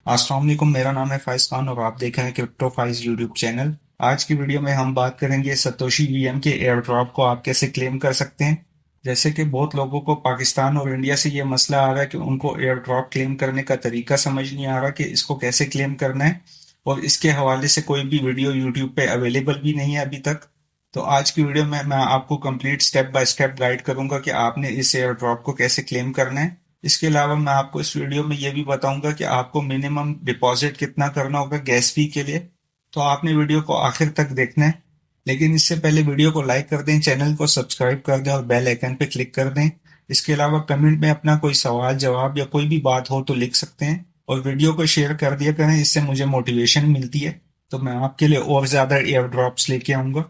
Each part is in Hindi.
अस्सलाम वालेकुम। मेरा नाम है फाइज खान और आप देख रहे हैं क्रिप्टो फाइज यूट्यूब चैनल। आज की वीडियो में हम बात करेंगे सतोशी वीएम के एयर ड्रॉप को आप कैसे क्लेम कर सकते हैं। जैसे कि बहुत लोगों को पाकिस्तान और इंडिया से ये मसला आ रहा है कि उनको एयर ड्रॉप क्लेम करने का तरीका समझ नहीं आ रहा कि इसको कैसे क्लेम करना है, और इसके हवाले से कोई भी वीडियो यूट्यूब पे अवेलेबल भी नहीं है अभी तक। तो आज की वीडियो में मैं आपको complete step by step guide करूंगा कि आपने इस एयर ड्रॉप को कैसे क्लेम करना है। इसके अलावा मैं आपको इस वीडियो में ये भी बताऊंगा कि आपको मिनिमम डिपॉजिट कितना करना होगा गैस फी के लिए। तो आपने वीडियो को आखिर तक देखना है। लेकिन इससे पहले वीडियो को लाइक कर दें, चैनल को सब्सक्राइब कर दें और बेल आइकन पे क्लिक कर दें। इसके अलावा कमेंट में अपना कोई सवाल जवाब या कोई भी बात हो तो लिख सकते हैं, और वीडियो को शेयर कर दिया करें, इससे मुझे मोटिवेशन मिलती है। तो मैं आपके लिए और ज्यादा एयर ड्रॉप्स लेके आऊंगा।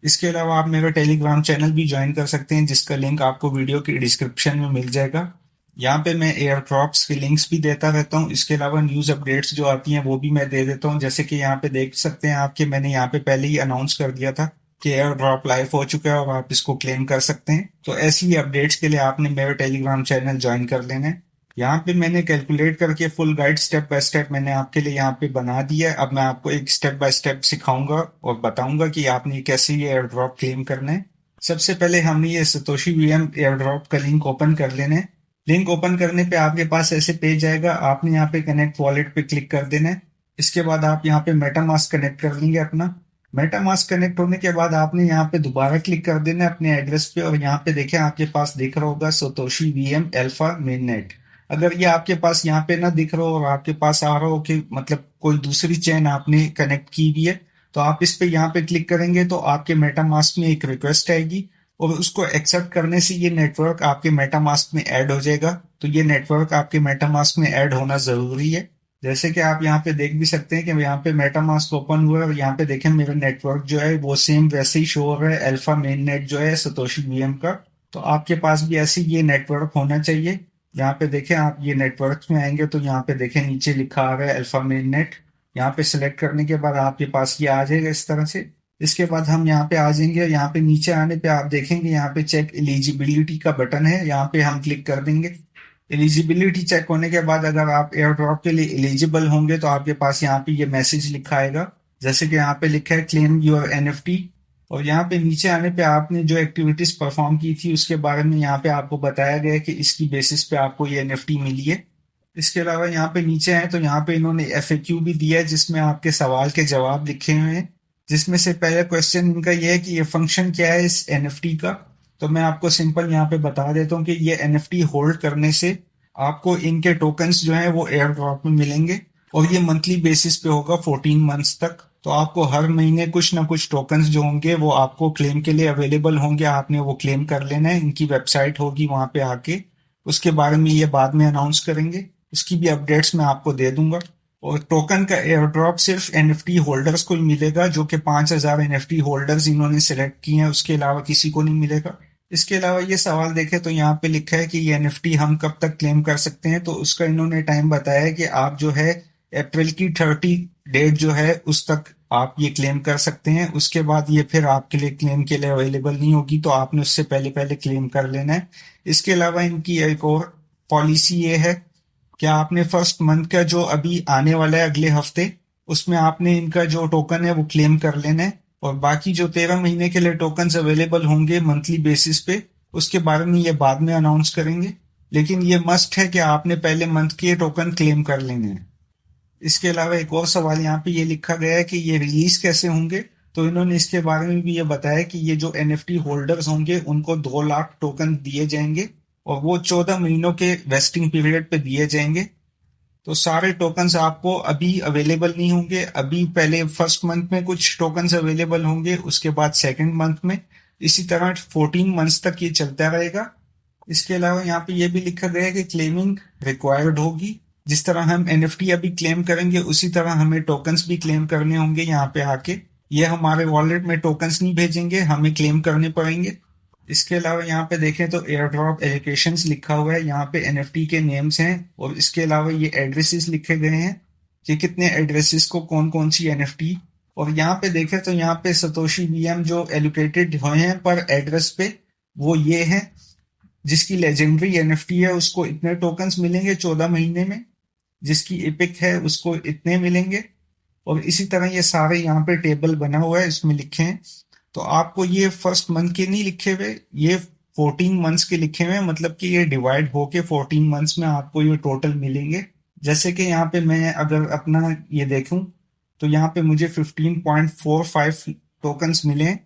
इसके अलावा आप मेरा टेलीग्राम चैनल भी ज्वाइन कर सकते हैं, जिसका लिंक आपको वीडियो की डिस्क्रिप्शन में मिल जाएगा। यहाँ पे मैं एयर ड्रॉप्स के लिंक्स भी देता रहता हूँ। इसके अलावा न्यूज़ अपडेट्स जो आती हैं वो भी मैं दे देता हूँ। जैसे कि यहाँ पे देख सकते हैं आपके, मैंने यहाँ पे पहले ही अनाउंस कर दिया था कि एयर ड्रॉप लाइव हो चुका है और आप इसको क्लेम कर सकते हैं। तो ऐसी ही अपडेट्स के लिए आपने मेरा टेलीग्राम चैनल ज्वाइन कर लेना है। यहाँ पे मैंने कैलकुलेट करके full guide step by step मैंने आपके लिए यहाँ पे बना दिया है। अब मैं आपको एक स्टेप बाय स्टेप सिखाऊंगा और बताऊंगा कि आपने कैसे ये एयर ड्रॉप क्लेम करना है। सबसे पहले हमने ये सतोशी वीएम एयर ड्रॉप का लिंक ओपन कर लेना है। लिंक ओपन करने पे आपके पास ऐसे पेज आएगा। आपने यहाँ पे कनेक्ट वॉलेट पे क्लिक कर देना है। इसके बाद आप यहाँ पे मेटामास्क कनेक्ट कर लेंगे अपना। मेटामास्क कनेक्ट होने के बाद आपने यहाँ पे दोबारा क्लिक कर देना है अपने एड्रेस पे, और यहाँ पे देखें आपके पास दिख रहा होगा सतोशी वीएम अल्फा मेननेट। अगर ये आपके पास यहाँ पे ना दिख रहा हो और आपके पास आ रहा हो कि मतलब कोई दूसरी चेन आपने कनेक्ट की हुई है, तो आप इस पे यहाँ पे क्लिक करेंगे तो आपके मेटामास्क में एक रिक्वेस्ट आएगी, और उसको एक्सेप्ट करने से ये नेटवर्क आपके मेटामास्क में ऐड हो जाएगा। तो ये नेटवर्क आपके मेटामास्क में ऐड होना जरूरी है। जैसे कि आप यहाँ पे देख भी सकते हैं कि यहाँ पे मेटामास्क ओपन हुआ है, और यहाँ पे देखें मेरा नेटवर्क जो है वो सेम वैसे ही शो हो रहा है, अल्फा मेन नेट जो है सतोशी वीएम का। तो आपके पास भी ऐसे ये नेटवर्क होना चाहिए। यहाँ पे देखें, आप ये नेटवर्क में आएंगे तो यहाँ पे देखें नीचे लिखा आ रहा है अल्फा मेन नेट। यहाँ पे सिलेक्ट करने के बाद आपके पास ये आ जाएगा इस तरह से। इसके बाद हम यहाँ पे आ जाएंगे। यहाँ पे नीचे आने पे आप देखेंगे यहाँ पे चेक एलिजिबिलिटी का बटन है, यहाँ पे हम क्लिक कर देंगे। एलिजिबिलिटी चेक होने के बाद अगर आप एयर ड्रॉप के लिए एलिजिबल होंगे तो आपके पास यहाँ पे ये मैसेज लिखा आएगा, जैसे कि यहाँ पे लिखा है क्लेम योर एनएफटी। और यहाँ पे नीचे आने पे आपने जो एक्टिविटीज परफॉर्म की थी उसके बारे में यहाँ पे आपको बताया गया है कि इसकी बेसिस पे आपको ये एनएफटी मिली है। इसके अलावा यहाँ पे नीचे आए तो यहाँ पे इन्होंने एफएक्यू भी दिया है, जिसमें आपके सवाल के जवाब लिखे हुए हैं। जिसमें से पहला क्वेश्चन इनका ये है कि ये फंक्शन क्या है इस एनएफटी का। तो मैं आपको सिंपल यहाँ पे बता देता हूँ कि ये एनएफटी होल्ड करने से आपको इनके टोकन्स जो है वो एयर ड्रॉप में मिलेंगे, और ये मंथली बेसिस पे होगा 14 मंथ्स तक। तो आपको हर महीने कुछ ना कुछ टोकन्स जो होंगे वो आपको क्लेम के लिए अवेलेबल होंगे। आपने वो क्लेम कर लेना है। इनकी वेबसाइट होगी वहां पे आके, उसके बारे में ये बाद में अनाउंस करेंगे। उसकी भी अपडेट्स मैं आपको दे दूंगा। और टोकन का एयर ड्रॉप सिर्फ एनएफटी होल्डर्स को ही मिलेगा, जो कि 5,000 एनएफटी होल्डर्स इन्होंने सिलेक्ट किए हैं, उसके अलावा किसी को नहीं मिलेगा। इसके अलावा ये सवाल देखें तो यहाँ पे लिखा है कि ये एनएफटी हम कब तक क्लेम कर सकते हैं। तो उसका इन्होंने टाइम बताया है कि आप जो है अप्रैल की 30 डेट जो है उस तक आप ये क्लेम कर सकते हैं। उसके बाद ये फिर आपके लिए क्लेम के लिए अवेलेबल नहीं होगी, तो आपने उससे पहले पहले क्लेम कर लेना है। इसके अलावा इनकी एक और पॉलिसी ये है कि आपने फर्स्ट मंथ का जो अभी आने वाला है अगले हफ्ते, उसमें आपने इनका जो टोकन है वो क्लेम कर लेना है। और बाकी जो 13 महीने के लिए टोकन अवेलेबल होंगे मंथली बेसिस पे, उसके बारे में ये बाद में अनाउंस करेंगे। लेकिन ये मस्ट है कि आपने पहले मंथ के टोकन क्लेम कर लेने हैं। इसके अलावा एक और सवाल यहाँ पे ये लिखा गया है कि ये रिलीज कैसे होंगे। तो इन्होंने इसके बारे में भी ये बताया कि ये जो एनएफटी होल्डर्स होंगे उनको 2 लाख टोकन दिए जाएंगे, और वो 14 महीनों के वेस्टिंग पीरियड पे दिए जाएंगे। तो सारे टोकन्स आपको अभी अवेलेबल नहीं होंगे। अभी पहले फर्स्ट मंथ में कुछ टोकन्स अवेलेबल होंगे, उसके बाद सेकंड मंथ में, इसी तरह 14 मंथ्स तक ये चलता रहेगा। इसके अलावा यहाँ पे ये भी लिखा गया है कि क्लेमिंग रिक्वायर्ड होगी। जिस तरह हम एनएफटी अभी क्लेम करेंगे उसी तरह हमें टोकन्स भी क्लेम करने होंगे यहाँ पे आके। ये हमारे वॉलेट में टोकन्स नहीं भेजेंगे, हमें क्लेम करने पड़ेंगे। इसके अलावा यहाँ पे देखें तो एयर ड्रॉप एलोकेशंस लिखा हुआ है। यहाँ पे एनएफटी के नेम्स हैं, और इसके अलावा ये एड्रेसेस लिखे गए हैं कि कितने एड्रेसेस को कौन कौन सी एनएफटी। और यहाँ पे देखें तो यहाँ पे सतोशी वीएम जो एलोकेटेड हुए हैं पर एड्रेस पे, वो ये है। जिसकी लेजेंडरी एनएफटी है उसको इतने टोकन्स मिलेंगे 14 महीने में। जिसकी इपिक है उसको इतने मिलेंगे। और इसी तरह ये सारे यहाँ पे टेबल बना हुआ है, इसमें लिखे हैं। तो आपको ये फर्स्ट मंथ के नहीं लिखे हुए, ये 14 मंथ्स के लिखे हुए हैं, मतलब कि ये डिवाइड होके 14 मंथ्स में आपको ये टोटल मिलेंगे। जैसे कि यहाँ पे मैं अगर अपना ये देखूं तो यहाँ पे मुझे 15.45 टोकन्स मिले हैं।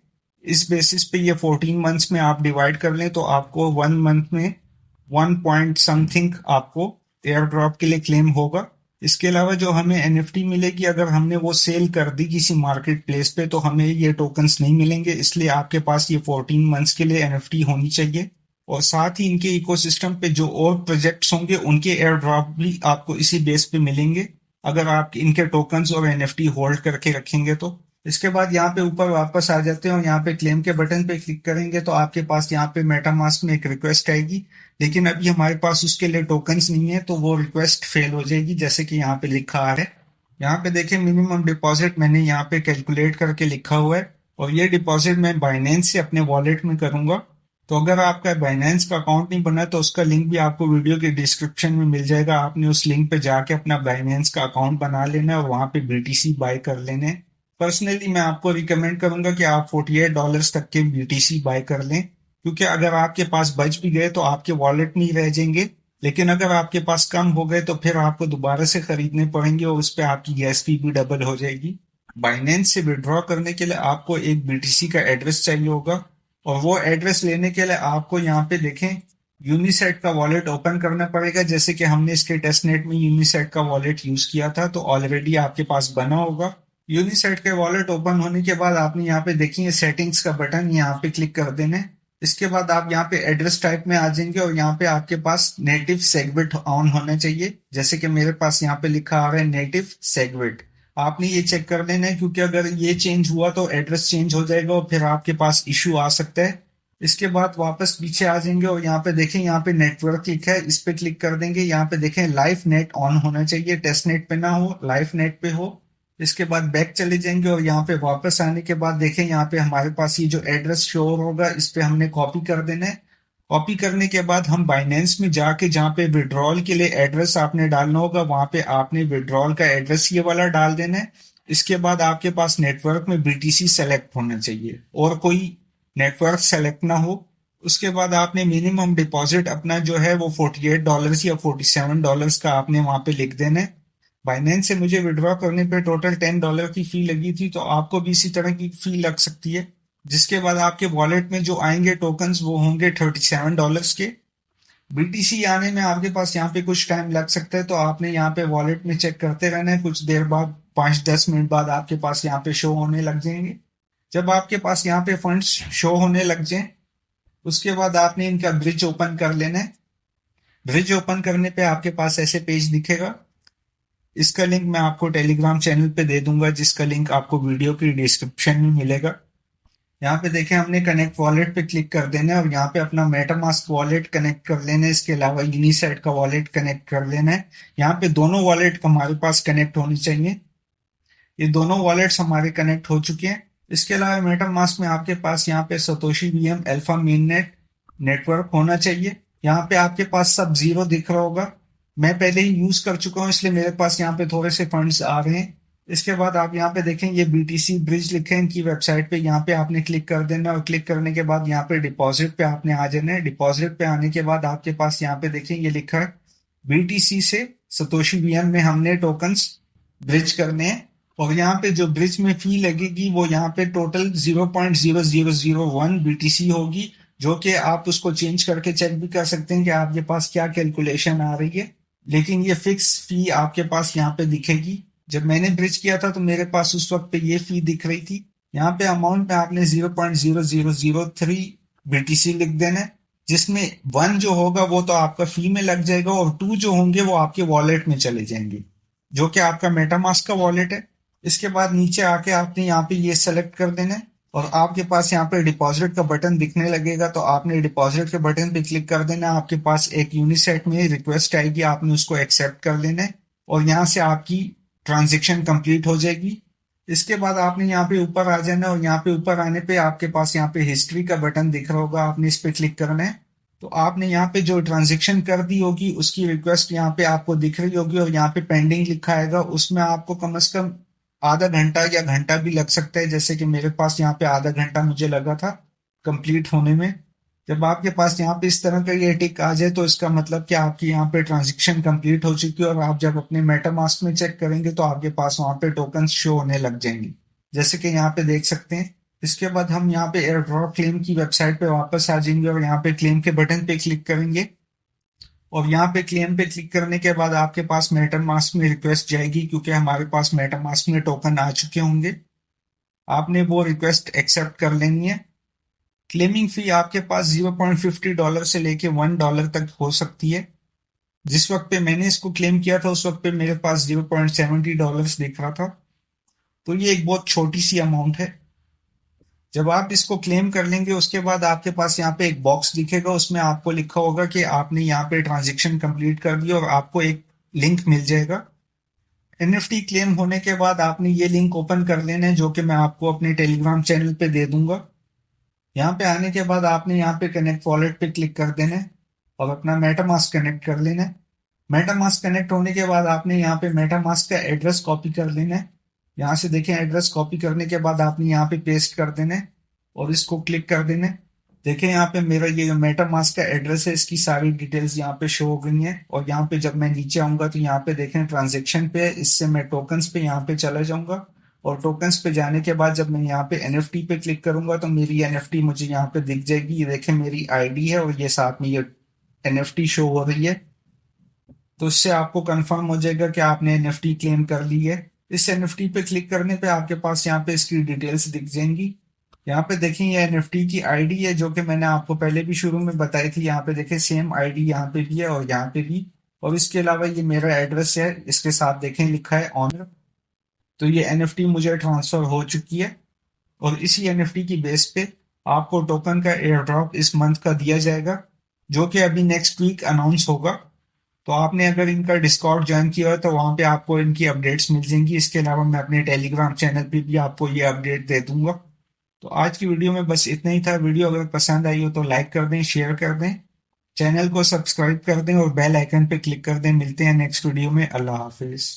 इस बेसिस पे ये 14 मंथ्स में आप डिवाइड कर लें तो आपको 1 मंथ में 1 पॉइंट समथिंग आपको एयर ड्रॉप के लिए क्लेम होगा। इसके अलावा जो हमें एनएफटी मिलेगी, अगर हमने वो सेल कर दी किसी मार्केट प्लेस पे तो हमें ये टोकन्स नहीं मिलेंगे, इसलिए आपके पास ये 14 मंथ्स के लिए एनएफटी होनी चाहिए। और साथ ही इनके इकोसिस्टम पे जो और प्रोजेक्ट्स होंगे उनके एयर ड्रॉप भी आपको इसी बेस पे मिलेंगे, अगर आप इनके टोकन्स और एनएफटी होल्ड करके रखेंगे तो। इसके बाद यहाँ पे ऊपर वापस आ जाते हैं और यहाँ पे क्लेम के बटन पे क्लिक करेंगे तो आपके पास यहाँ पे मेटामास्क में एक रिक्वेस्ट आएगी, लेकिन अभी हमारे पास उसके लिए टोकन्स नहीं है तो वो रिक्वेस्ट फेल हो जाएगी, जैसे कि यहाँ पे लिखा आ रहा है। यहाँ पे देखें मिनिमम डिपॉजिट मैंने यहाँ पे कैलकुलेट करके लिखा हुआ है, और ये डिपॉजिट मैं बाइनेंस से अपने वॉलेट में करूंगा। तो अगर आपका बाइनेंस का अकाउंट नहीं बना तो उसका लिंक भी आपको वीडियो के डिस्क्रिप्शन में मिल जाएगा, आपने उस लिंक पे जाके अपना बाइनेंस का अकाउंट बना लेना है और वहां पे बीटीसी बाय कर लेने हैं। पर्सनली मैं आपको रिकमेंड करूंगा कि आप $48 तक के बीटीसी बाय कर लें, क्योंकि अगर आपके पास बच भी गए तो आपके वॉलेट में ही रह जाएंगे, लेकिन अगर आपके पास कम हो गए तो फिर आपको दोबारा से खरीदने पड़ेंगे और उस पर आपकी गैस फी भी डबल हो जाएगी। बाइनेंस से विड्रॉ करने के लिए आपको एक बीटीसी का एड्रेस चाहिए होगा, और वो एड्रेस लेने के लिए आपको यहाँ पे देखें यूनिसेट का वॉलेट ओपन करना पड़ेगा। जैसे कि हमने इसके टेस्टनेट में यूनिसेट का वॉलेट यूज किया था तो ऑलरेडी आपके पास बना होगा। यूनिसेट के वॉलेट ओपन होने के बाद आपने यहाँ पे देखिए सेटिंग्स का बटन, यहाँ पे क्लिक कर देना है। इसके बाद आप यहाँ पे एड्रेस टाइप में आ जाएंगे और यहाँ पे आपके पास नेटिव सेगविट ऑन होना चाहिए, जैसे कि मेरे पास यहाँ पे लिखा आ रहा है नेटिव सेगविट। आपने ये चेक कर लेना है, क्योंकि अगर ये चेंज हुआ तो एड्रेस चेंज हो जाएगा और फिर आपके पास इश्यू आ सकता है। इसके बाद वापस पीछे आ जाएंगे और यहाँ पे देखें यहाँ पे नेटवर्क लिखा है, इस पे क्लिक कर देंगे। यहाँ पे देखें लाइव नेट ऑन होना चाहिए, टेस्ट नेट पे ना हो, लाइव नेट पे हो। इसके बाद बैक चले जाएंगे और यहाँ पे वापस आने के बाद देखें यहाँ पे हमारे पास ये जो एड्रेस शो होगा इस पे हमने कॉपी कर देना है। कॉपी करने के बाद हम बाइनेंस में जाके जहाँ पे विड्रॉल के लिए एड्रेस आपने डालना होगा वहां पे आपने विड्रॉल का एड्रेस ये वाला डाल देना है। इसके बाद आपके पास नेटवर्क में बीटीसी सेलेक्ट होना चाहिए और कोई नेटवर्क सेलेक्ट ना हो। उसके बाद आपने मिनिमम डिपॉजिट अपना जो है वो $48 या $47 का आपने वहां पे लिख देना है। बाइनेंस से मुझे विड्रॉ करने पे टोटल $10 की फी लगी थी, तो आपको भी इसी तरह की फी लग सकती है। जिसके बाद आपके वॉलेट में जो आएंगे टोकन्स वो होंगे $37 के। बीटीसी आने में आपके पास यहाँ पे कुछ टाइम लग सकता है, तो आपने यहाँ पे वॉलेट में चेक करते रहना है। कुछ देर बाद 5-10 मिनट बाद आपके पास यहाँ पे शो होने लग जाएंगे। जब आपके पास यहाँ पे फंड्स शो होने लग जाए उसके बाद आपने इनका ब्रिज ओपन कर लेना है। ब्रिज ओपन करने पे आपके पास ऐसे पेज दिखेगा। इसका लिंक मैं आपको टेलीग्राम चैनल पे दे दूंगा, जिसका लिंक आपको वीडियो की डिस्क्रिप्शन में मिलेगा। यहाँ पे देखें हमने कनेक्ट वॉलेट पे क्लिक कर देना है और यहाँ पे अपना मेटामास्क वॉलेट कनेक्ट कर लेना है। इसके अलावा यूनिसेट का वॉलेट कनेक्ट कर लेना है। यहाँ पे दोनों वॉलेट हमारे पास कनेक्ट होनी चाहिए। ये दोनों वॉलेट्स हमारे कनेक्ट हो चुके हैं। इसके अलावा मेटामास्क में आपके पास यहाँ पे Satoshi VM alpha mainnet network होना चाहिए। यहाँ पे आपके पास सब जीरो दिख रहा होगा। मैं पहले ही यूज कर चुका हूँ इसलिए मेरे पास यहाँ पे थोड़े से फंड्स आ रहे हैं। इसके बाद आप यहाँ पे देखें ये बीटीसी ब्रिज लिखे हैं इनकी वेबसाइट पे, यहाँ पे आपने क्लिक कर देना और क्लिक करने के बाद यहाँ पे डिपॉजिट पे आपने आ जाना है। डिपॉजिट पे आने के बाद आपके पास यहाँ पे देखें ये लिखा है बीटीसी से सतोशी वीएम में हमने टोकन्स ब्रिज करने हैं, और यहाँ पे जो ब्रिज में फी लगेगी वो यहाँ पे टोटल 0.0001 बीटीसी होगी, जो कि आप उसको चेंज करके चेक भी कर सकते हैं कि आपके पास क्या कैलकुलेशन आ रही है। लेकिन ये फिक्स फी आपके पास यहाँ पे दिखेगी। जब मैंने ब्रिज किया था तो मेरे पास उस वक्त पे ये फी दिख रही थी। यहाँ पे अमाउंट में आपने 0.0003 बीटीसी लिख देना है, जिसमें 1 जो होगा वो तो आपका फी में लग जाएगा और 2 जो होंगे वो आपके वॉलेट में चले जाएंगे, जो कि आपका मेटामास्क का वॉलेट है। इसके बाद नीचे आके आपने यहाँ पे ये सेलेक्ट कर देना है और आपके पास यहाँ पे डिपॉजिट का बटन दिखने लगेगा, तो आपने डिपॉजिट के बटन पे क्लिक कर देना। आपके पास एक यूनिसेट में रिक्वेस्ट आएगी, आपने उसको एक्सेप्ट कर लेना है और यहाँ से आपकी ट्रांजेक्शन कंप्लीट हो जाएगी। इसके बाद आपने यहाँ पे ऊपर आ जाना है और यहाँ पे ऊपर आने पे आपके पास यहाँ पे हिस्ट्री का बटन दिख रहा होगा, आपने इस पे क्लिक करना है। तो आपने यहाँ पे जो ट्रांजेक्शन कर दी होगी उसकी रिक्वेस्ट यहाँ पे आपको दिख रही होगी और यहाँ पे पेंडिंग लिखा आएगा। उसमें आपको कम से कम आधा घंटा या घंटा भी लग सकता है, जैसे कि मेरे पास यहाँ पे आधा घंटा मुझे लगा था कंप्लीट होने में। जब आपके पास यहाँ पे इस तरह का ये टिक आ जाए तो इसका मतलब कि आपकी यहाँ पे ट्रांजेक्शन कंप्लीट हो चुकी है और आप जब अपने मेटामास्क में चेक करेंगे तो आपके पास वहां पे टोकन शो होने लग जाएंगे, जैसे कि यहाँ पे देख सकते हैं। इसके बाद हम यहाँ पे एयर ड्रॉप क्लेम की वेबसाइट पे वापस आ जाएंगे और यहाँ पे क्लेम के बटन पे क्लिक करेंगे और यहाँ पे क्लेम पे क्लिक करने के बाद आपके पास मेटामास्क में रिक्वेस्ट जाएगी, क्योंकि हमारे पास मेटामास्क में टोकन आ चुके होंगे। आपने वो रिक्वेस्ट एक्सेप्ट कर लेनी है। क्लेमिंग फी आपके पास $0.50 से लेके $1 तक हो सकती है। जिस वक्त पे मैंने इसको क्लेम किया था उस वक्त पे मेरे पास $0.70 दिख रहा था, तो ये एक बहुत छोटी सी अमाउंट है। जब आप इसको क्लेम कर लेंगे उसके बाद आपके पास यहाँ पे एक बॉक्स दिखेगा, उसमें आपको लिखा होगा कि आपने यहाँ पे ट्रांजेक्शन कंप्लीट कर दी और आपको एक लिंक मिल जाएगा। एनएफटी क्लेम होने के बाद आपने ये लिंक ओपन कर लेना है, जो कि मैं आपको अपने टेलीग्राम चैनल पे दे दूंगा। यहाँ पे आने के बाद आपने यहाँ पे कनेक्ट वॉलेट पे क्लिक कर देना है और अपना मेटामास्क कनेक्ट कर लेना है। मेटामास्क कनेक्ट होने के बाद आपने यहाँ पे मेटामास्क का एड्रेस कॉपी कर लेना है। यहाँ से देखें, एड्रेस कॉपी करने के बाद आपने यहाँ पे पेस्ट कर देना है और इसको क्लिक कर देना है। देखें यहाँ पे मेरा ये जो मेटामास्क का एड्रेस है इसकी सारी डिटेल्स यहाँ पे शो हो गई हैं। और यहाँ पे जब मैं नीचे आऊंगा तो यहाँ पे देखें ट्रांजेक्शन पे, इससे मैं टोकन्स पे यहाँ पे चला जाऊंगा और टोकन्स पे जाने के बाद जब मैं यहाँ पे एनएफटी पे क्लिक करूंगा तो मेरी एनएफटी मुझे यहाँ पे दिख जाएगी। ये देखें मेरी आईडी है और ये साथ में ये एनएफटी शो हो रही है। तो इससे आपको कंफर्म हो जाएगा कि आपने एनएफटी क्लेम कर ली है। इस एनएफटी पे क्लिक करने पे आपके पास यहाँ पे इसकी डिटेल्स दिख जाएंगी। यहाँ पे देखें ये एनएफटी की आईडी है जो कि मैंने आपको पहले भी शुरू में बताई थी। यहाँ पे देखें सेम आईडी यहाँ पे भी है और यहाँ पे भी। और इसके अलावा ये मेरा एड्रेस है, इसके साथ देखें लिखा है ऑनर। तो ये एनएफटी मुझे ट्रांसफर हो चुकी है और इसी एनएफटी की बेस पे आपको टोकन का एयर ड्रॉप इस मंथ का दिया जाएगा, जो कि अभी नेक्स्ट वीक अनाउंस होगा। तो आपने अगर इनका डिस्कॉर्ड ज्वाइन किया हो तो वहां पे आपको इनकी अपडेट्स मिल जाएंगी। इसके अलावा मैं अपने टेलीग्राम चैनल पे भी आपको ये अपडेट दे दूंगा। तो आज की वीडियो में बस इतना ही था। वीडियो अगर पसंद आई हो तो लाइक कर दें, शेयर कर दें, चैनल को सब्सक्राइब कर दें और बेल आइकन पे क्लिक कर दें। मिलते हैं नेक्स्ट वीडियो में। अल्लाह हाफिज।